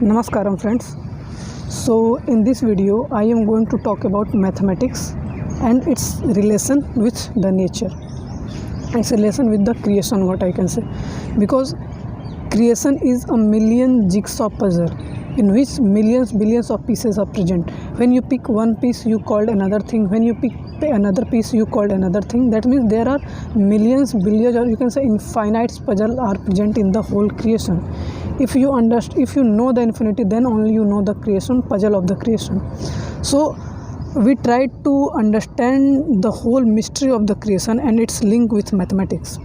Namaskaram friends. So in this video I am going to talk about mathematics and its relation with the nature, its relation with the creation, what I can say, because creation is a million jigsaw puzzle in which billions of pieces are present. When you pick one piece you called another thing, when you pick another piece you called another thing. That means there are millions, billions, or you can say infinite puzzle are present in the whole creation. If you know the infinity, then only you know the creation, puzzle of the creation. So we try to understand the whole mystery of the creation and its link with mathematics.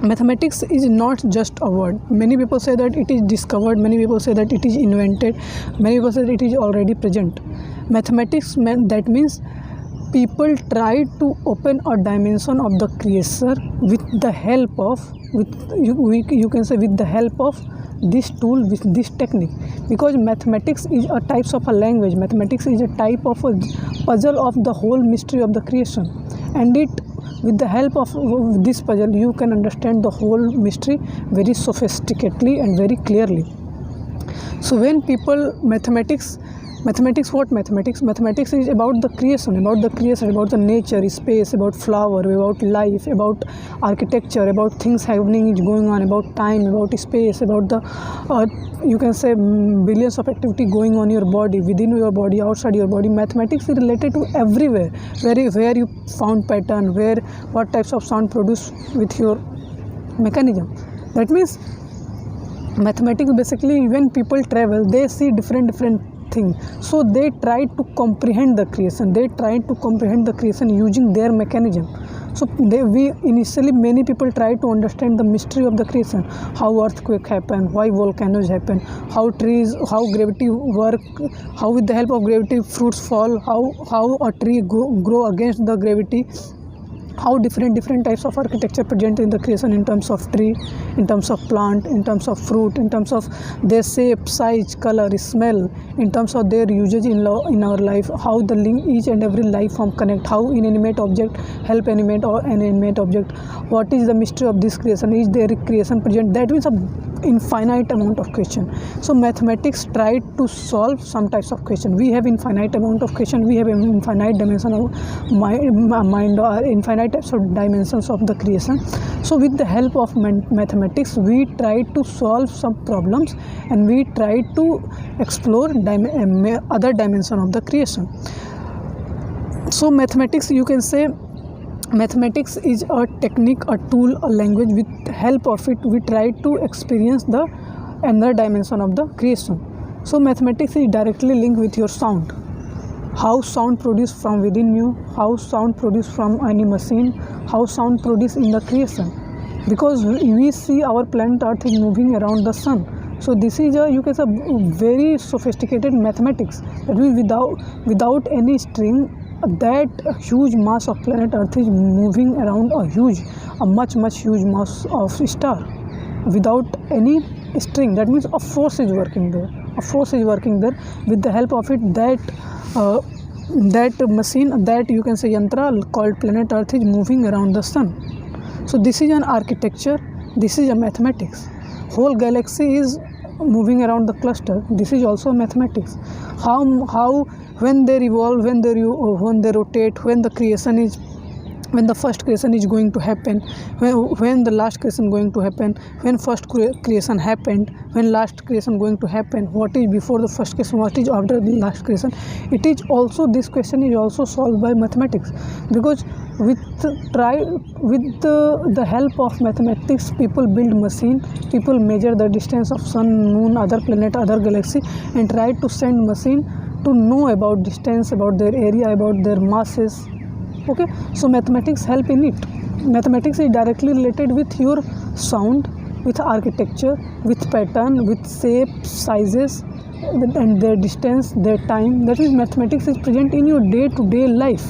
Mathematics is not just a word. Many people say that it is discovered, many people say that it is invented, many people say that it is already present. Mathematics that means people try to open a dimension of the creator with the help of you can say with the help of this tool, with this technique, because mathematics is a type of a language. Mathematics is a type of a puzzle of the whole mystery of the creation, and with the help of this puzzle you can understand the whole mystery very sophisticatedly and very clearly. So when people mathematics is about the creation, about the nature, space, about flower, about life, about architecture, about things happening, going on, about time, about space, about the you can say billions of activity going on your body, within your body, outside your body. Mathematics is related to everywhere, where you found pattern, what types of sound produce with your mechanism. That means mathematics basically, when people travel they see different thing, so they try to comprehend the creation, using their mechanism. So many people try to understand the mystery of the creation, how earthquake happen, why volcanoes happen, how gravity work, how with the help of gravity fruits fall, how a tree grow against the gravity, how different types of architecture present in the creation, in terms of tree, in terms of plant, in terms of fruit, in terms of their shape, size, color, smell, in terms of their usage in our life, how the link each and every life form connect, how inanimate object help animate or inanimate object, what is the mystery of this creation, is there creation present. That means a infinite amount of question. So mathematics try to solve some types of question. We have infinite amount of question, we have infinite dimension of mind or infinite types of dimensions of the creation. So with the help of mathematics we try to solve some problems and we try to explore other dimension of the creation. So mathematics, you can say mathematics is a technique, a tool, a language. With help of it we try to experience the another dimension of the creation. So mathematics is directly linked with your sound, how sound produced from within you, how sound produced from any machine, how sound produced in the creation, because we see our planet Earth is moving around the sun. So this is you can say very sophisticated mathematics. That means without any string, that huge mass of planet Earth is moving around a much huge mass of star without any string. That means a force is working there. With the help of it, that machine, that you can say yantra called planet Earth is moving around the sun. So this is an architecture, this is a mathematics. Whole galaxy is moving around the cluster, this is also mathematics. How when they revolve, when they rotate, when the first creation is going to happen, when the last creation going to happen, when first creation happened, when last creation going to happen, what is before the first creation, what is after the last creation. This question is also solved by mathematics, because with the help of mathematics people build machine, people measure the distance of sun, moon, other planet, other galaxy, and try to send machine to know about distance, about their area, about their masses. Okay, so mathematics help in it. Mathematics is directly related with your sound, with architecture, with pattern, with shape, sizes, and their distance, their time. That is, mathematics is present in your day-to-day life.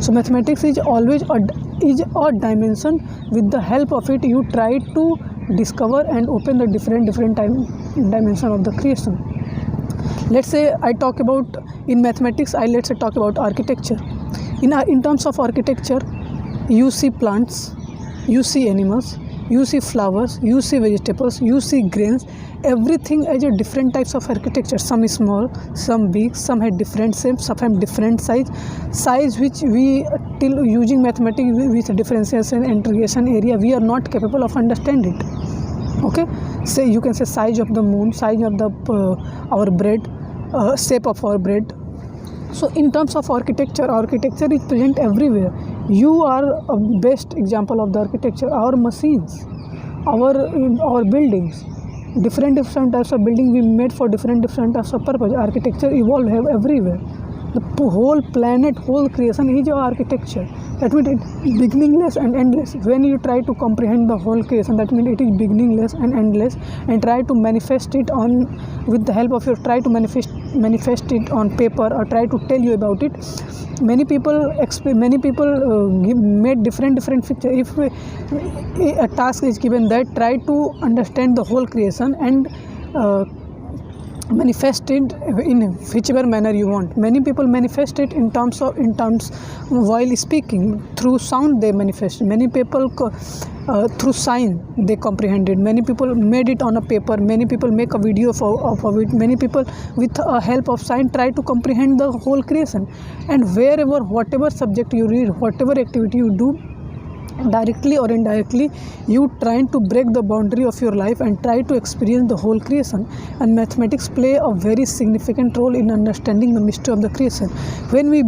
So mathematics is always a dimension. With the help of it you try to discover and open the different dimension of the creation. Let's say I talk about in mathematics, let's say talk about architecture. In terms of architecture, you see plants, you see animals, you see flowers, you see vegetables, you see grains, everything as a different types of architecture. Some is small, some big, some had different shapes, some have different size which we till using mathematics with differentiation and integration area we are not capable of understanding it. Okay, say you can say size of the moon, size of the our bread, shape of our bread. So in terms of architecture is present everywhere. You are a best example of the architecture. Our machines, our buildings, different types of building we made for different types of purpose. Architecture evolved everywhere. The whole planet, whole creation is architecture. That means it's beginningless and endless. When you try to comprehend the whole creation, that means it is beginningless and endless, and try to manifest it on with the help of your manifest it on paper, or try to tell you about it. Many people made different picture. If a task is given that try to understand the whole creation and manifest it in whichever manner you want. Many people manifest it in terms while speaking. Through sound they manifest. Many people through sign they comprehended. Many people made it on a paper. Many people make a video of it. Many people with the help of sign try to comprehend the whole creation. And whatever subject you read, whatever activity you do, directly or indirectly you trying to break the boundary of your life and try to experience the whole creation. And mathematics play a very significant role in understanding the mystery of the creation. When we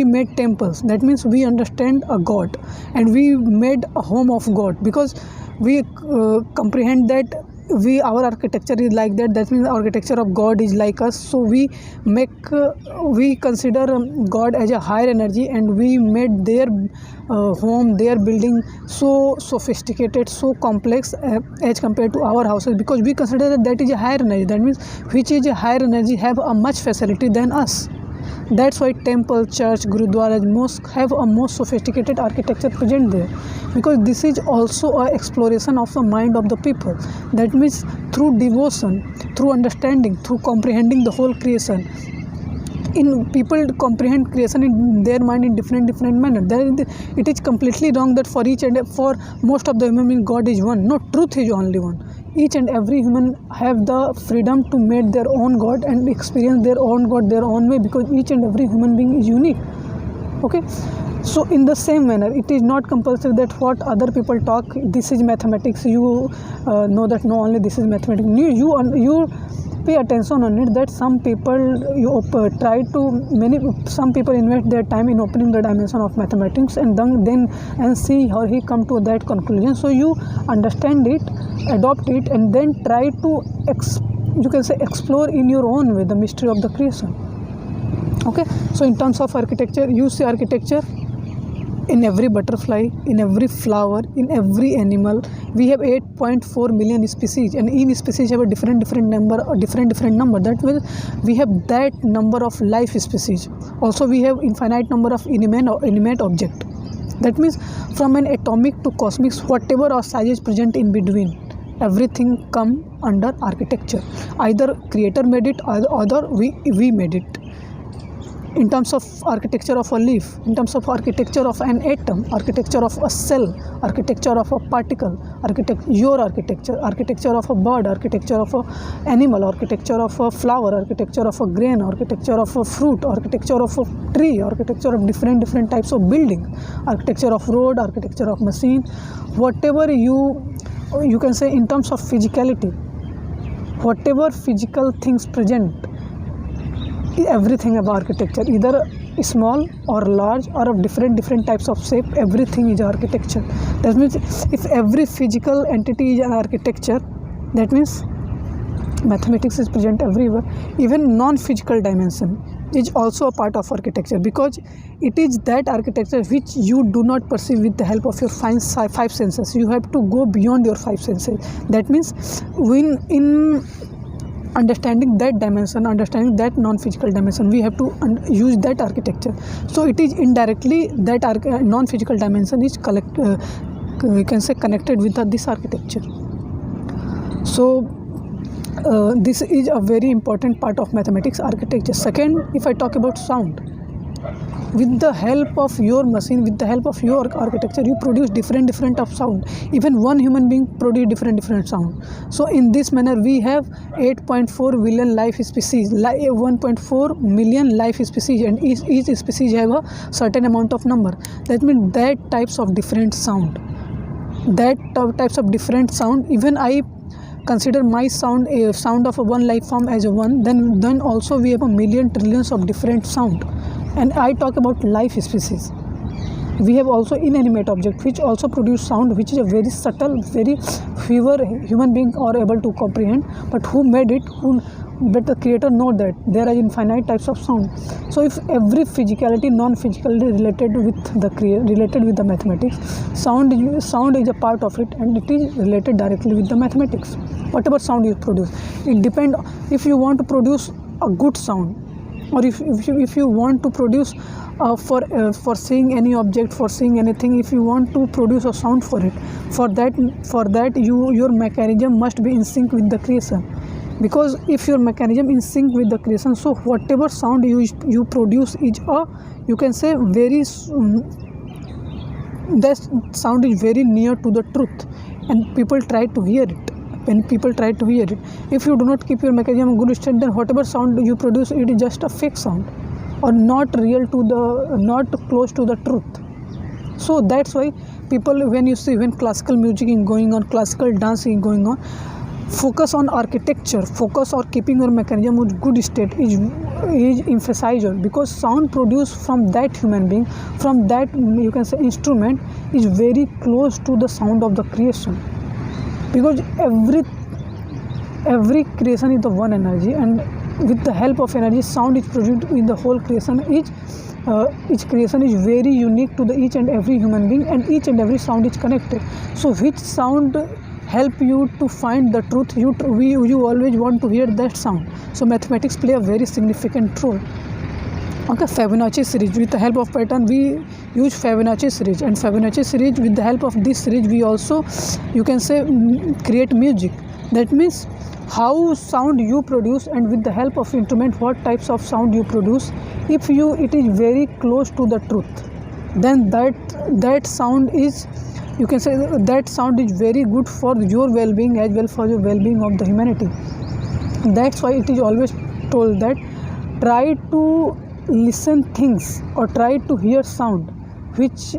made temples, that means we understand a god, and we made a home of god, because we comprehend that our architecture is like that. That means architecture of god is like us. So we consider god as a higher energy, and we made their home, their building so sophisticated, so complex as compared to our houses, because we consider that is a higher energy. That means which is a higher energy have a much facility than us. That's why temple, church, gurudwaras, mosque have a more sophisticated architecture present there, because this is also an exploration of the mind of the people. That means through devotion, through understanding, through comprehending the whole creation. In people comprehend creation in their mind in different manner. It is completely wrong that for most of the human being God is one. No, truth is only one. Each and every human have the freedom to make their own God and experience their own God their own way, because each and every human being is unique. Okay, so in the same manner, it is not compulsory that what other people talk, this is mathematics, you know that no, only this is mathematics. You pay attention on it, that some people some people invest their time in opening the dimension of mathematics, and then see how he come to that conclusion. So you understand it, adopt it, and then try to explore in your own way the mystery of the creation. Okay, so in terms of architecture, you see architecture in every butterfly, in every flower, in every animal. We have 8.4 million species, and each species have a different number, that means we have that number of life species. Also we have infinite number of inanimate object. That means from an atomic to cosmic, whatever our size is present in between, everything come under architecture. Either creator made it, or we made it. In terms of architecture of a leaf, in terms of architecture of an atom, architecture of a cell, architecture of a particle, architecture of a bird, architecture of an animal, architecture of a flower, architecture of a grain, architecture of a fruit, architecture of a tree, architecture of different types of building, architecture of road, architecture of machine, whatever you can say. In terms of physicality, whatever physical things present, everything about architecture, either small or large or of different types of shape, everything is architecture. That means if every physical entity is an architecture, that means mathematics is present everywhere. Even non-physical dimension is also a part of architecture, because it is that architecture which you do not perceive with the help of your five senses. You have to go beyond your five senses. That means when in understanding that dimension, understanding that non-physical dimension, we have to use that architecture. So it is indirectly that non-physical dimension is we can say connected with this architecture. So this is a very important part of mathematics architecture. Second, if I talk about sound, with the help of your machine, with the help of your architecture, you produce different of sound. Even one human being produce different sound. So in this manner we have 8.4 billion life species, 1.4 million life species, and each species have a certain amount of number. That means that types of different sound, even I consider my sound, a sound of a one life form as a one, then also we have a million trillions of different sound. And I talk about life species. We have also inanimate object which also produce sound, which is a very subtle, very fewer human being are able to comprehend, but who made it, but the creator know that there are infinite types of sound. So if every physicality, non-physicality related with the mathematics, sound is a part of it, and it is related directly with the mathematics. Whatever sound you produce, it depend if you want to produce a good sound, or if you want to produce for seeing any object, for seeing anything, if you want to produce a sound for it, for that your mechanism must be in sync with the creation. Because if your mechanism in sync with the creation, so whatever sound you produce is you can say that sound is very near to the truth, and people try to hear it. When people try to hear it, if you do not keep your mechanism in good state, then whatever sound you produce, it is just a fake sound, or not close to the truth. So that's why people, when classical music is going on, classical dance is going on, focus on architecture, focus on keeping your mechanism in good state is emphasized, because sound produced from that human being, from that you can say instrument, is very close to the sound of the creation. Because every creation is the one energy, and with the help of energy, sound is produced in the whole creation. Each creation is very unique to the each and every human being, and each and every sound is connected. So which sound help you to find the truth? You always want to hear that sound. So mathematics play a very significant role. Okay, Fibonacci series, with the help of pattern we use Fibonacci series, and Fibonacci series, with the help of this series we also, you can say, create music. That means how sound you produce, and with the help of instrument what types of sound you produce, if it is very close to the truth, then that sound is, you can say, that sound is very good for your well-being as well for your well-being of the humanity. That's why it is always told that try to listen things, or try to hear sound which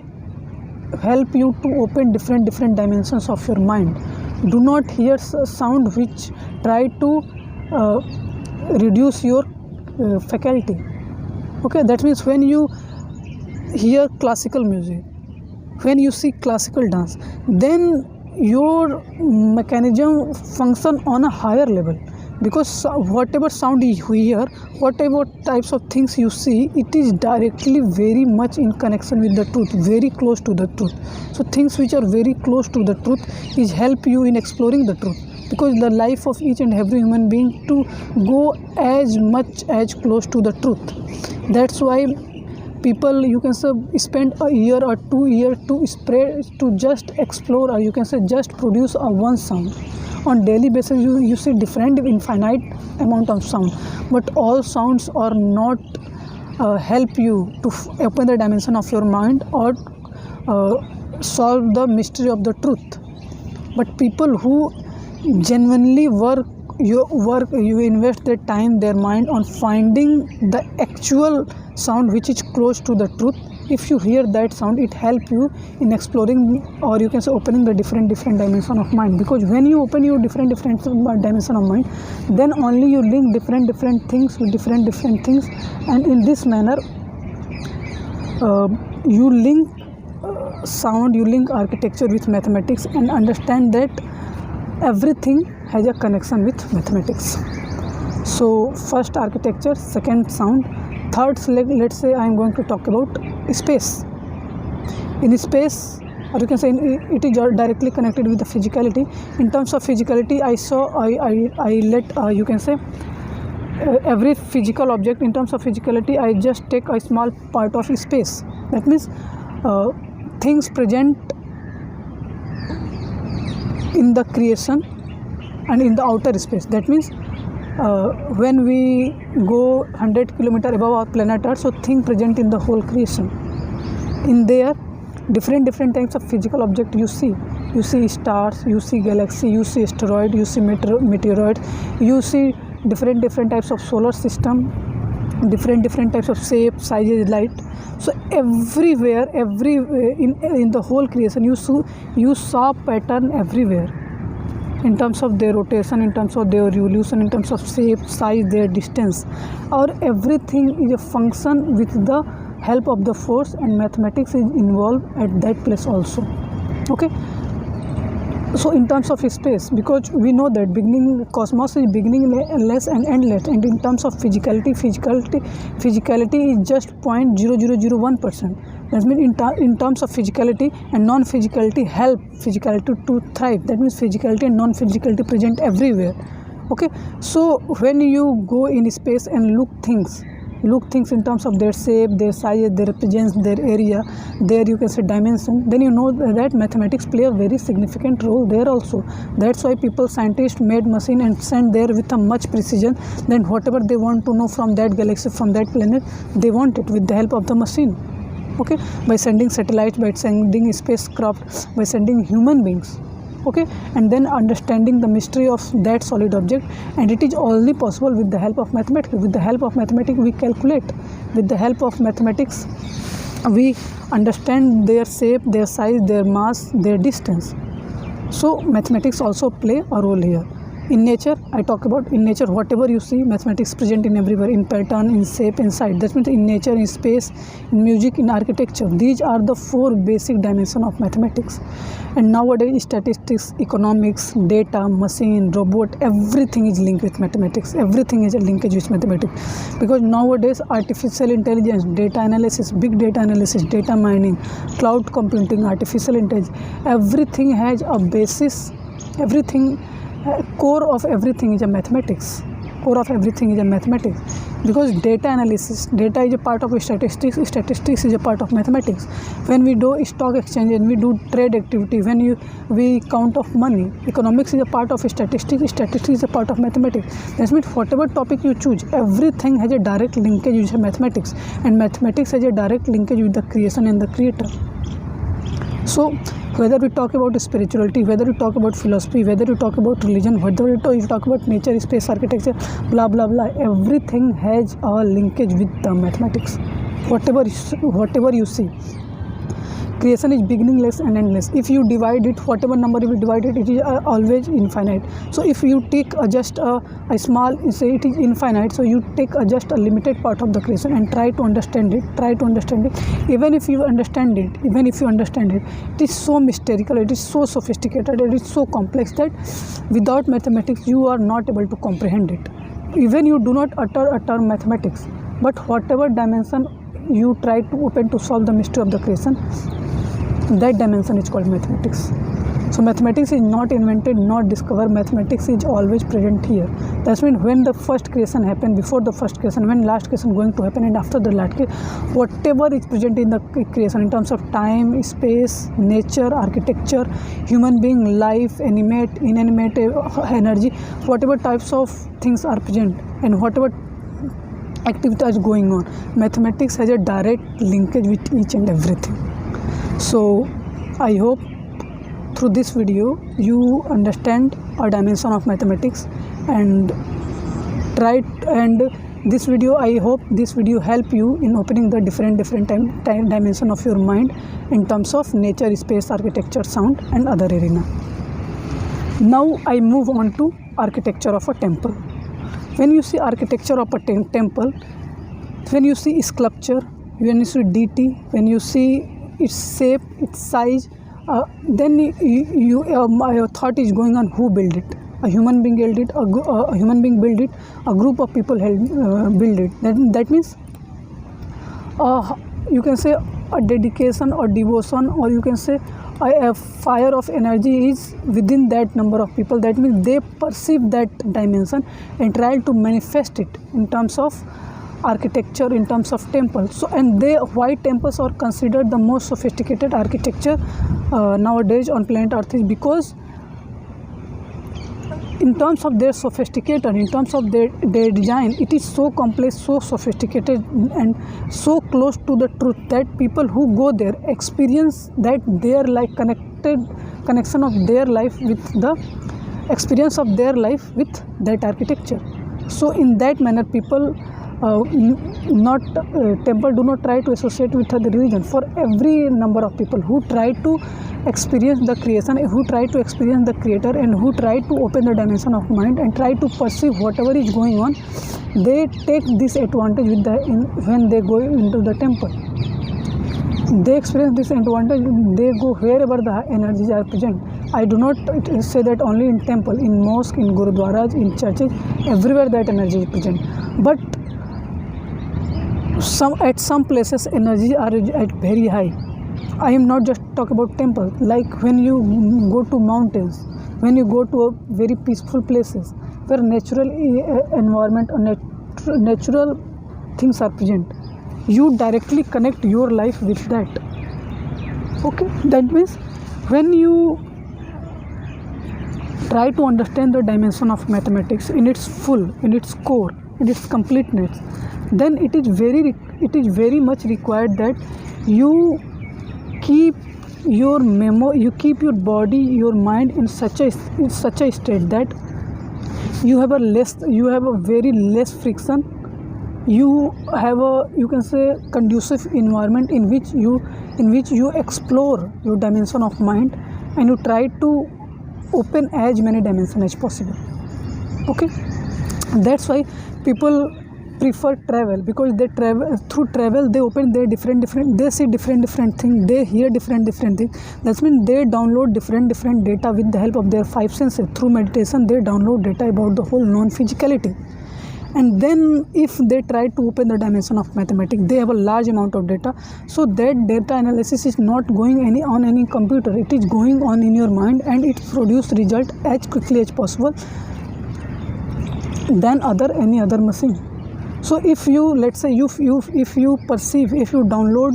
help you to open different dimensions of your mind. Do not hear sound which try to reduce your faculty. Okay, that means when you hear classical music, when you see classical dance, then your mechanism function on a higher level, because whatever sound you hear, whatever types of things you see, it is directly very much in connection with the truth, very close to the truth. So things which are very close to the truth is help you in exploring the truth, because the life of each and every human being to go as much as close to the truth. That's why people, you can say, spend a year or 2 years to just explore, or you can say just produce a one sound. On daily basis you see different infinite amount of sound, but all sounds are not help you to open the dimension of your mind, or solve the mystery of the truth. But people who genuinely you invest their time, their mind on finding the actual sound which is close to the truth. If you hear that sound, it help you in exploring, or you can say opening the different dimension of mind. Because when you open your different dimension of mind, then only you link different things with different things, and in this manner you link sound, you link architecture with mathematics, and understand that everything has a connection with mathematics. So first architecture, second sound, third, let's say I am going to talk about space. In space, or you can say it is directly connected with the physicality. In terms of physicality, you can say every physical object, in terms of physicality, I just take a small part of space. That means things present in the creation and in the outer space. That means when we go 100 kilometer above our planet Earth, so thing present in the whole creation. In there, different types of physical object you see stars, you see galaxy, you see asteroid, you see meteoroid, you see different types of solar system, different types of shape, sizes, light. So everywhere in the whole creation you saw pattern everywhere, in terms of their rotation, in terms of their revolution, in terms of shape, size, their distance, or everything is a function with the help of the force, and mathematics is involved at that place also. Okay, so in terms of space, because we know that cosmos is beginningless and endless, and in terms of physicality is just 0.0001%. that means in terms of physicality and non-physicality help physicality to thrive. That means physicality and non-physicality present everywhere. Okay, so when you go in space and look things in terms of their shape, their size, their presence, their area, their you can say dimension, then you know that mathematics play a very significant role there also. That's why scientists made machine and sent there with a much precision. Then whatever they want to know from that galaxy, from that planet, they want it with the help of the machine. Okay, by sending satellites, by sending spacecraft, by sending human beings. Okay, and then understanding the mystery of that solid object, and it is only possible with the help of mathematics. With the help of mathematics we calculate, with the help of mathematics we understand their shape, their size, their mass, their distance. So mathematics also play a role here. In nature, I talk about in nature, whatever you see, mathematics present in everywhere, in pattern, in shape, in size. That means in nature, in space, in music, in architecture. These are the 4 basic dimensions of mathematics. And nowadays, statistics, economics, data, machine, robot, everything is linked with mathematics. Everything is a linkage with mathematics. Because nowadays, artificial intelligence, data analysis, big data analysis, data mining, cloud computing, artificial intelligence, everything has a basis, core of everything is a mathematics. Because data analysis, data is a part of statistics is a part of mathematics. When we do stock exchange, when we do trade activity, when we count of money, economics is a part of statistics is a part of mathematics. That means whatever topic you choose, everything has a direct linkage with mathematics, and mathematics has a direct linkage with the creation and the creator. So whether we talk about spirituality, whether we talk about philosophy, whether we talk about religion, whether we talk about nature, space, architecture, blah blah blah, everything has a linkage with the mathematics. Whatever you see, creation is beginningless and endless. If you divide it, whatever number you divide it, it is always infinite. So if you take just a small, say it is infinite, so you take just a limited part of the creation and try to understand it. Even if you understand it, it is so mystical, it is so sophisticated, it is so complex that without mathematics you are not able to comprehend it. Even you do not utter a term mathematics, but whatever dimension you try to open to solve the mystery of the creation, that dimension is called mathematics. So mathematics is not invented, not discovered. Mathematics is always present here. That's mean when the first creation happened, before the first creation, when last creation going to happen, and after the last creation, whatever is present in the creation in terms of time, space, nature, architecture, human being, life, animate, inanimate, energy, whatever types of things are present and whatever activity is going on, mathematics has a direct linkage with each and everything. So I hope through this video you understand a dimension of mathematics, and this video, I hope this video help you in opening the different dimension of your mind in terms of nature, space, architecture, sound and other arena. Now I move on to architecture of a temple. When you see architecture of a temple, when you see sculpture, when you see deity, when you see its shape, its size, then your thought is going on who built it. A human being built it, a human being built it, a group of people built it. That means you can say a dedication or devotion, or you can say a fire of energy is within that number of people. That means they perceive that dimension and try to manifest it in terms of architecture, in terms of temples. So, and why temples are considered the most sophisticated architecture nowadays on planet Earth is because in terms of their sophisticated, in terms of their design, it is so complex, so sophisticated, and so close to the truth that people who go there experience that their like connection of their life with the experience of their life with that architecture. So in that manner, people temple do not try to associate with other religion. For every number of people who try to experience the creation, who try to experience the creator, and who try to open the dimension of mind and try to perceive whatever is going on, they take this advantage with when they go into the temple. They experience this advantage. They go wherever the energies are present. I do not say that only in temple, in mosque, in gurudwaras, in churches, everywhere that energy is present. But at some places energies are at very high. I am not just talk about temple. Like when you go to mountains, when you go to very peaceful places where natural environment or natural things are present, you directly connect your life with that. Okay, that means when you try to understand the dimension of mathematics in its full, in its core, in its completeness, then it is very much required that you keep your you keep your body, your mind in such a state that you have a very less friction. You have a, you can say, conducive environment in which you explore your dimension of mind, and you try to open as many dimensions as possible. Okay, that's why people prefer travel, because they travel, through travel they open their different they see different things, they hear different things. That means they download different data with the help of their five senses. Through meditation they download data about the whole non-physicality, and then if they try to open the dimension of mathematics, they have a large amount of data. So that data analysis is not going on any computer, it is going on in your mind, and it produces result as quickly as possible than any other machine. So if you, let's say, if you download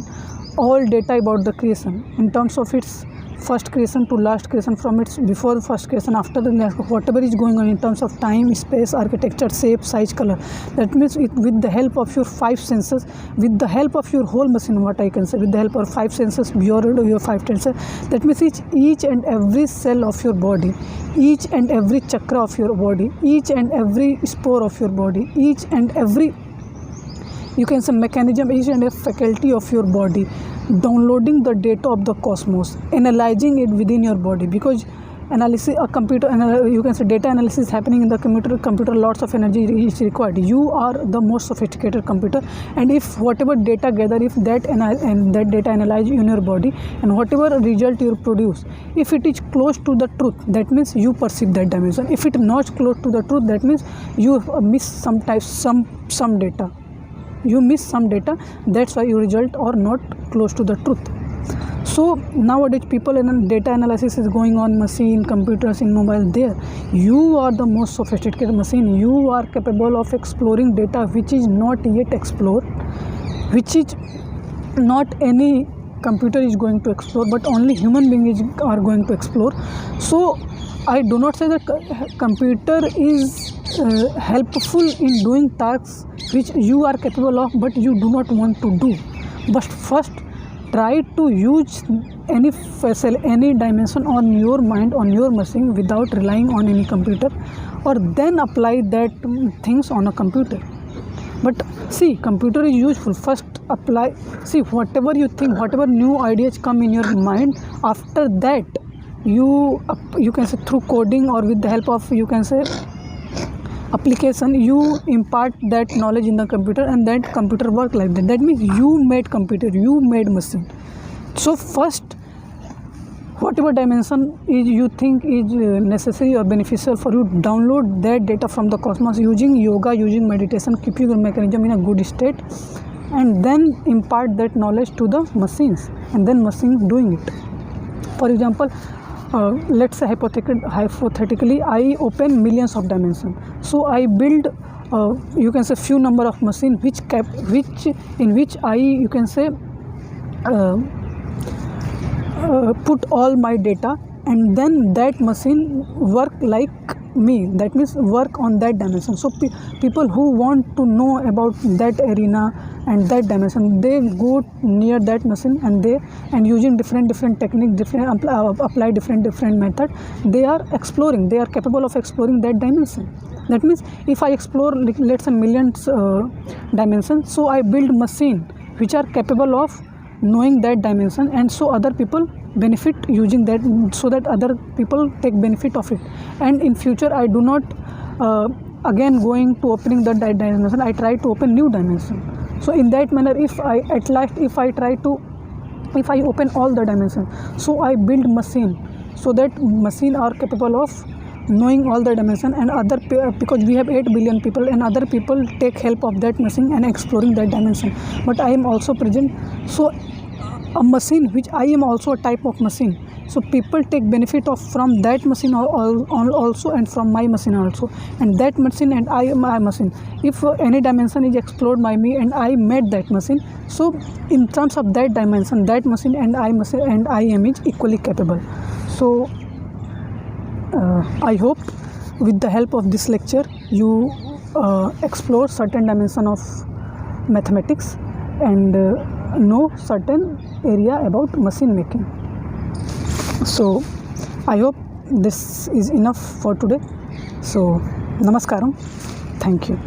all data about the creation in terms of its first creation to last creation, from its before the first creation, after the last, whatever is going on in terms of time, space, architecture, shape, size, color, that means with the help of your five senses, with the help of your whole machine, what I can say, with the help of five senses, beyond your five senses, that means each and every cell of your body, each and every chakra of your body, each and every spore of your body, each and every, you can say, mechanism, each and every faculty of your body, downloading the data of the cosmos, analyzing it within your body, because analysis, you can say data analysis is happening in the computer, lots of energy is required. You are the most sophisticated computer, and if whatever data gather, if that data analyze in your body, and whatever result you produce, if it is close to the truth, that means you perceive that dimension. If it is not close to the truth, that means you miss some data. You miss some data, that's why your result are not close to the truth. So nowadays people in data analysis is going on machine, computers, in mobile. There you are the most sophisticated machine. You are capable of exploring data which is not yet explored, which is not any computer is going to explore, but only human beings are going to explore. So I do not say that computer is helpful in doing tasks which you are capable of but you do not want to do. But first try to use any dimension on your mind, on your machine, without relying on any computer, or then apply that things on a computer. But see, computer is useful. First apply, see, whatever you think, whatever new ideas come in your mind, after that you can say through coding or with the help of, you can say, application, you impart that knowledge in the computer, and that computer work like that. That means you made computer, you made machine. So first, whatever dimension is you think is necessary or beneficial for you, download that data from the cosmos using yoga, using meditation, keeping your mechanism in a good state, and then impart that knowledge to the machines, and then machines doing it. For example, let's say hypothetically I open millions of dimensions, so I build you can say few number of machines in which I, you can say, put all my data, and then that machine work like me, that means work on that dimension. So people who want to know about that arena and that dimension, they go near that machine, and using different techniques, apply different method, they are exploring, they are capable of exploring that dimension. That means if I explore, like, let's say millions dimensions, so I build machine which are capable of knowing that dimension, and so other people benefit using that, so that other people take benefit of it. And in future I do not again going to opening that dimension, I try to open new dimension. So in that manner, if I open all the dimensions, so I build machine, so that machine are capable of knowing all the dimension, and because we have 8 billion people, and other people take help of that machine and exploring that dimension. But I am also present, so a machine which I am also a type of machine, so people take benefit of from that machine also, and from my machine also, and that machine and I am my machine. If any dimension is explored by me and I made that machine, so in terms of that dimension, that machine and I am is equally capable. So I hope with the help of this lecture you explore certain dimension of mathematics and know certain area about machine making. So I hope this is enough for today. So namaskaram, thank you.